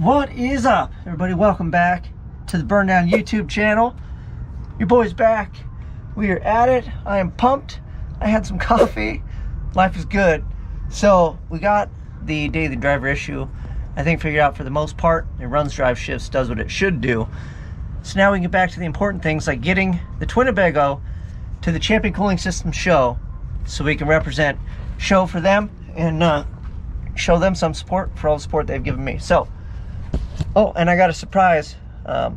What is up, everybody? Welcome back to the Burndown YouTube channel. Your boy's back. We are at it. I am pumped. I had some coffee. Life is good. So we got the daily driver issue, I think, figured out for the most part. It runs drive shifts, does what it should do. So now we can get back to the important things, like getting the Twinnebago to the Champion Cooling System show so we can represent show for them and show them some support for all the support they've given me. So, oh, and I got a surprise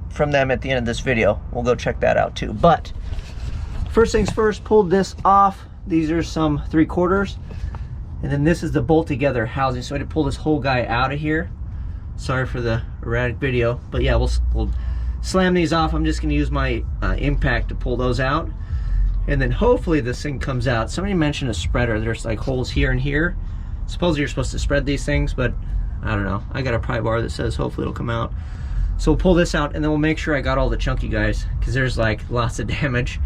from them at the end of this video. We'll go check that out too. But first things first, pulled this off. These are some 3/4, and then this is the bolt together housing. So I had to pull this whole guy out of here. Sorry for the erratic video, but yeah, we'll slam these off. I'm just going to use my impact to pull those out, and then hopefully this thing comes out. Somebody mentioned a spreader. There's like holes here and here. Supposedly you're supposed to spread these things, but I don't know. I got a pry bar that says hopefully it'll come out. So we'll pull this out, and then we'll make sure I got all the chunky guys, because there's like lots of damage.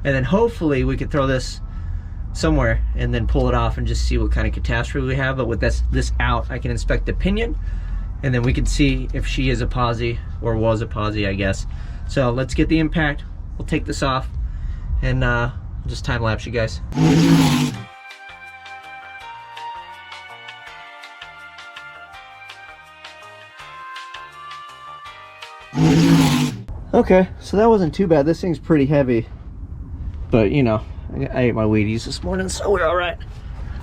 And then hopefully we could throw this somewhere and then pull it off and just see what kind of catastrophe we have. But with this out, I can inspect the pinion, and then we can see if she is a posi or was a posi, I guess. So let's get the impact. We'll take this off, and we'll just time lapse you guys. Okay, so that wasn't too bad. This thing's pretty heavy, but you know, I ate my Wheaties this morning, so we're all right.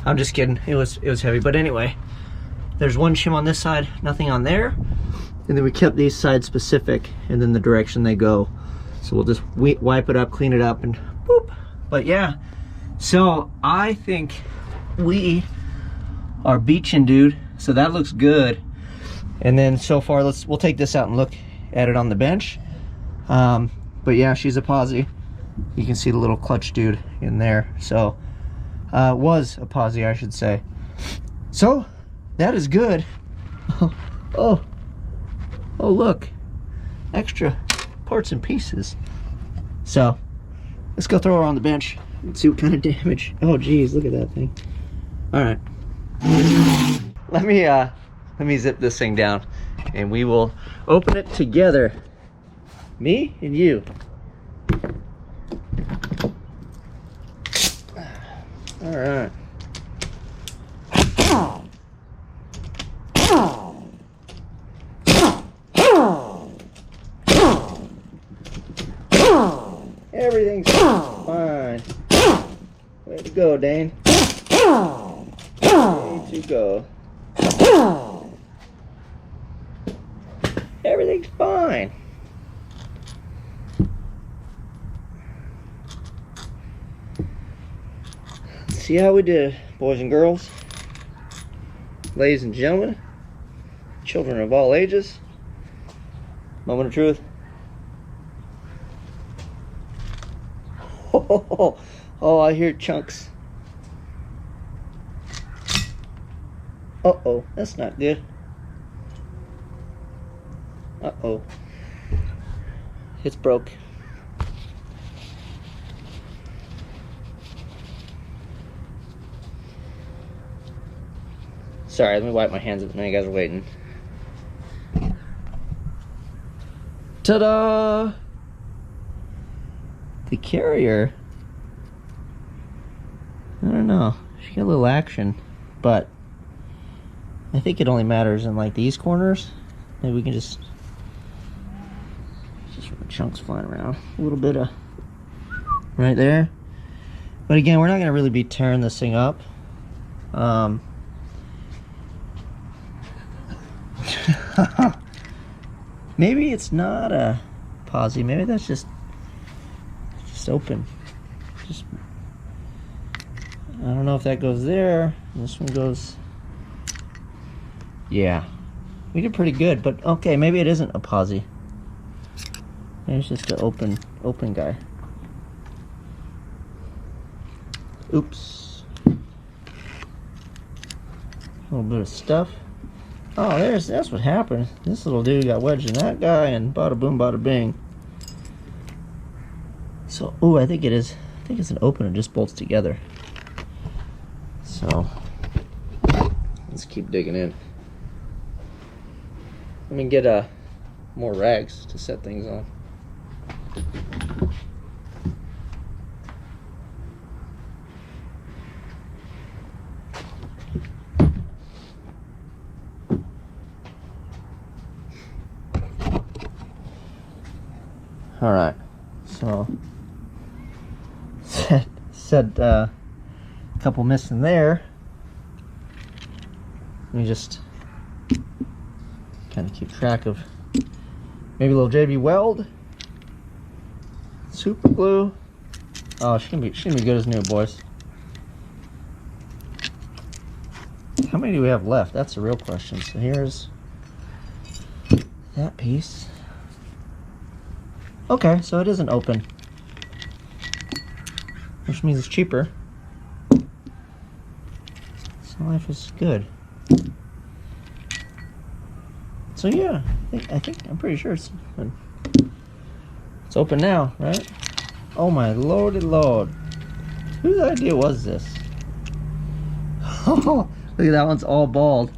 I'm just kidding. It was heavy, but anyway, there's one shim on this side, nothing on there, and then we kept these sides specific, and then the direction they go. So we'll just wipe it up, clean it up, and boop. But yeah, so I think we are beaching, dude. So that looks good. And then so far, we'll take this out and look at it on the bench. But yeah, she's a posi. You can see the little clutch dude in there. So was a posi, I should say. So that is good. Oh look, extra parts and pieces. So let's go throw her on the bench and see what kind of damage. Oh geez, look at that thing. All right, let me zip this thing down, and we will open it together. Me and you. All right. Everything's fine. Way to go, Dane. Way to go. Everything's fine. See how we did, boys and girls, ladies and gentlemen, children of all ages. Moment of truth. Oh, I hear chunks. Uh-oh, that's not good. Uh-oh. It's broke. Sorry, let me wipe my hands while you guys are waiting. Ta-da! The carrier. I don't know. She got a little action, but I think it only matters in like these corners. Maybe we can just chunks flying around. A little bit of right there. But again, we're not gonna really be tearing this thing up. Maybe it's not a posi. Maybe that's just open. Just, I don't know if that goes there. This one goes. Yeah, we did pretty good. But okay, maybe it isn't a posi. Maybe it's just an open guy. Oops. A little bit of stuff. Oh, that's what happened. This little dude got wedged in that guy, and bada boom, bada bing. So, oh, I think it is. I think it's an open. It just bolts together. So, let's keep digging in. Let me get more rags to set things on. All right, so said a couple missing there. Let me just kind of keep track of maybe a little JB weld, super glue. Oh, she can be good as new, boys. How many do we have left? That's the real question. So here's that piece. Okay, so it isn't open, which means it's cheaper. So life is good. So yeah, I'm pretty sure it's open. It's open now, right? Oh my lordy lord. Whose idea was this? Oh, look at that one's all bald.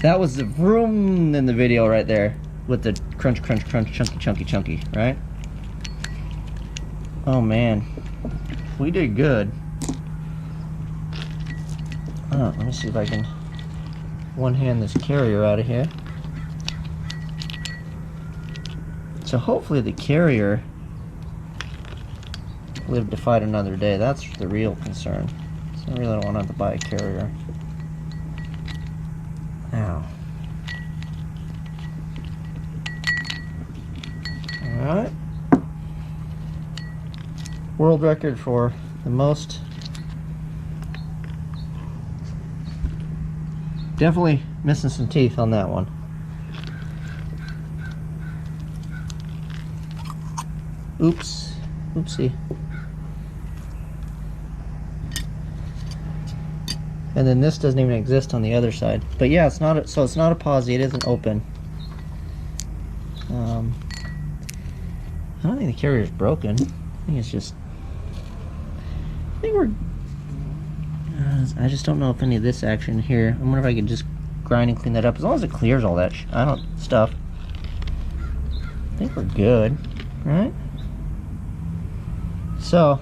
That was the vroom in the video right there with the crunch, crunch, crunch, chunky, chunky, chunky, right? Oh man, we did good. Let me see if I can one-hand this carrier out of here. So hopefully the carrier lived to fight another day. That's the real concern. So I really don't want to have to buy a carrier. Ow. Alright. World record for the most. Definitely missing some teeth on that one. Oops. Oopsie. And then this doesn't even exist on the other side. But yeah, it's not a posi, it isn't open. I don't think the carrier's broken. I think it's just, I just don't know if any of this action here. I wonder if I can just grind and clean that up. As long as it clears all that stuff. I think we're good, right? So,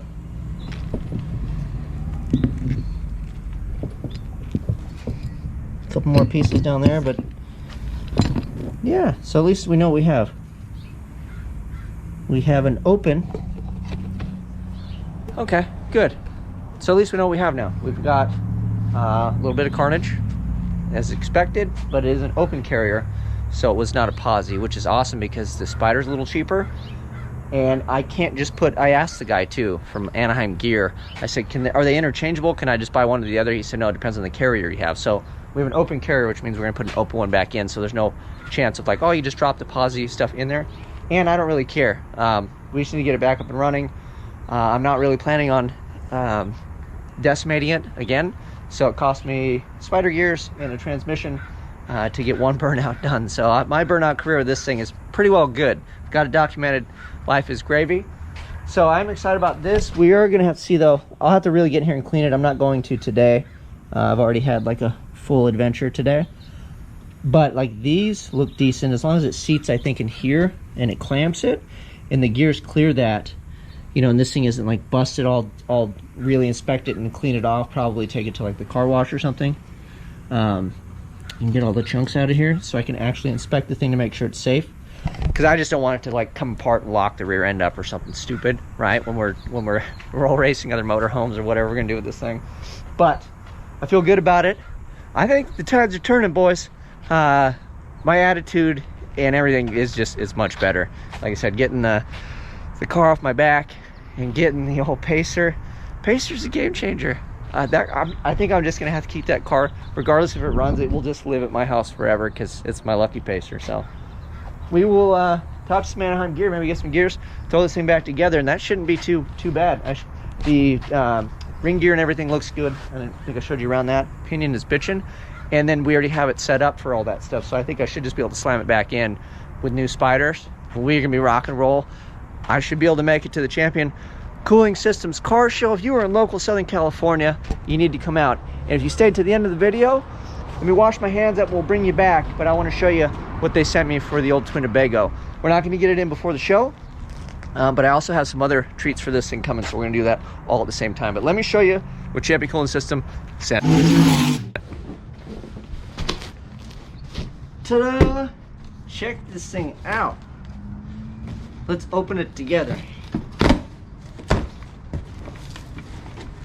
a couple more pieces down there, but yeah, so at least we know what we have. We have an open. Okay, good. So at least we know what we have now. We've got a little bit of Carnage, as expected, but it is an open carrier, so it was not a posi, which is awesome because the Spider's a little cheaper. And I can't just put, I asked the guy too from Anaheim Gear, I said, are they interchangeable? Can I just buy one or the other? He said, no, it depends on the carrier you have. So we have an open carrier, which means we're gonna put an open one back in, so there's no chance of like, oh, you just dropped the posi stuff in there. And I don't really care. We just need to get it back up and running. I'm not really planning on decimating it again. So it cost me spider gears and a transmission to get one burnout done. So my burnout career with this thing is pretty well good. Got it documented. Life is gravy. So I'm excited about this. We are gonna have to see though. I'll have to really get in here and clean it. I'm not going to today. I've already had like a full adventure today. But like these look decent as long as it seats, I think, in here and it clamps it and the gears clear that, you know, and this thing isn't like busted. I'll really inspect it and clean it off, probably take it to like the car wash or something, and get all the chunks out of here so I can actually inspect the thing to make sure it's safe, because I just don't want it to like come apart and lock the rear end up or something stupid, right, when we're all racing other motorhomes or whatever we're gonna do with this thing. But I feel good about it. I think the tides are turning, boys. My attitude and everything is much better. Like I said, getting the car off my back and getting the old Pacer. Pacer's a game changer. I think I'm just gonna have to keep that car, regardless if it runs. It will just live at my house forever because it's my lucky Pacer. So we will talk to some Anaheim Gear, maybe get some gears, throw this thing back together, and that shouldn't be too bad. The ring gear and everything looks good, and I think I showed you around that. Pinion is bitching. And then we already have it set up for all that stuff. So I think I should just be able to slam it back in with new spiders. We're gonna be rock and roll. I should be able to make it to the Champion Cooling Systems car show. If you are in local Southern California, you need to come out. And if you stayed to the end of the video, Let me wash my hands up, we'll bring you back, but I want to show you what they sent me for the old Twinnebago. We're not going to get it in before the show, but I also have some other treats for this thing coming, so we're going to do that all at the same time. But let me show you what Champion Cooling System sent. Ta-da! Check this thing out. Let's open it together.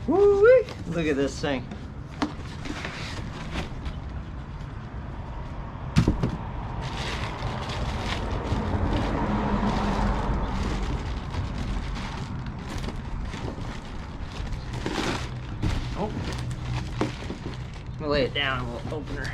Woo-wee! Look at this thing. Oh. I'm gonna lay it down and we'll open her.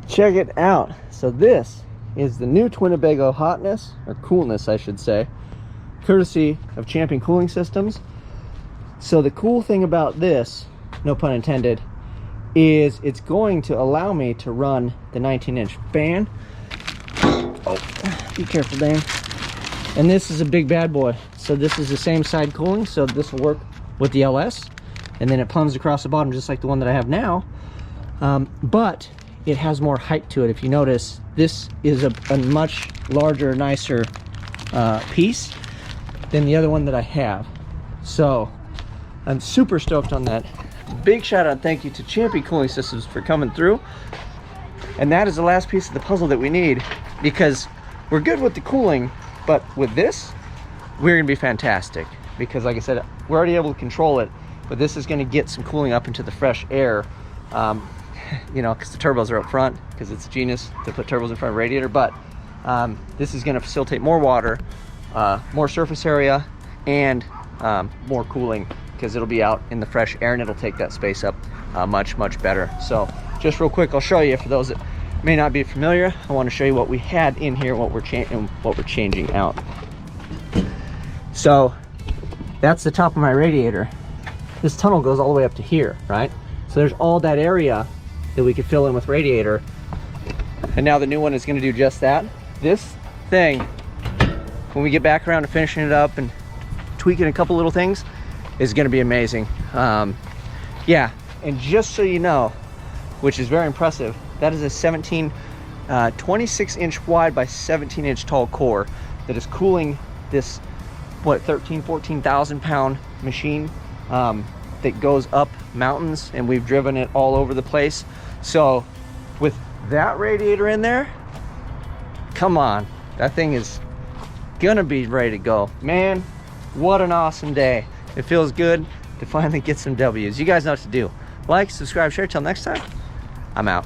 Check it out. So this is the new Twinnebago hotness, or coolness I should say, courtesy of Champion Cooling Systems. So the cool thing about this, no pun intended, is it's going to allow me to run the 19-inch fan. Oh, be careful, Dane. And this is a big bad boy. So this is the same side cooling, so this will work with the LS. And then it plumbs across the bottom just like the one that I have now. But it has more height to it. If you notice, this is a much larger, nicer piece than the other one that I have. So I'm super stoked on that. Big shout out, thank you to Champion Cooling Systems for coming through. And that is the last piece of the puzzle that we need, because we're good with the cooling, but with this, we're gonna be fantastic. Because like I said, we're already able to control it, but this is gonna get some cooling up into the fresh air. You know, because the turbos are up front, because it's genius to put turbos in front of the radiator, but this is going to facilitate more water, more surface area, and more cooling, because it'll be out in the fresh air and it'll take that space up much better. So just real quick, I'll show you, for those that may not be familiar, I want to show you what we had in here, what we're changing out. So that's the top of my radiator. This tunnel goes all the way up to here, right? So there's all that area that we could fill in with radiator, and now the new one is going to do just that. This thing, when we get back around to finishing it up and tweaking a couple little things, is going to be amazing. Yeah, and just so you know, which is very impressive, that is a 26-inch wide by 17-inch tall core that is cooling this, what, 14,000 pound machine that goes up mountains, and we've driven it all over the place. So with that radiator in there, come on, that thing is gonna be ready to go. Man, what an awesome day. It feels good to finally get some W's. You guys know what to do. Like, subscribe, share. Till next time, I'm out.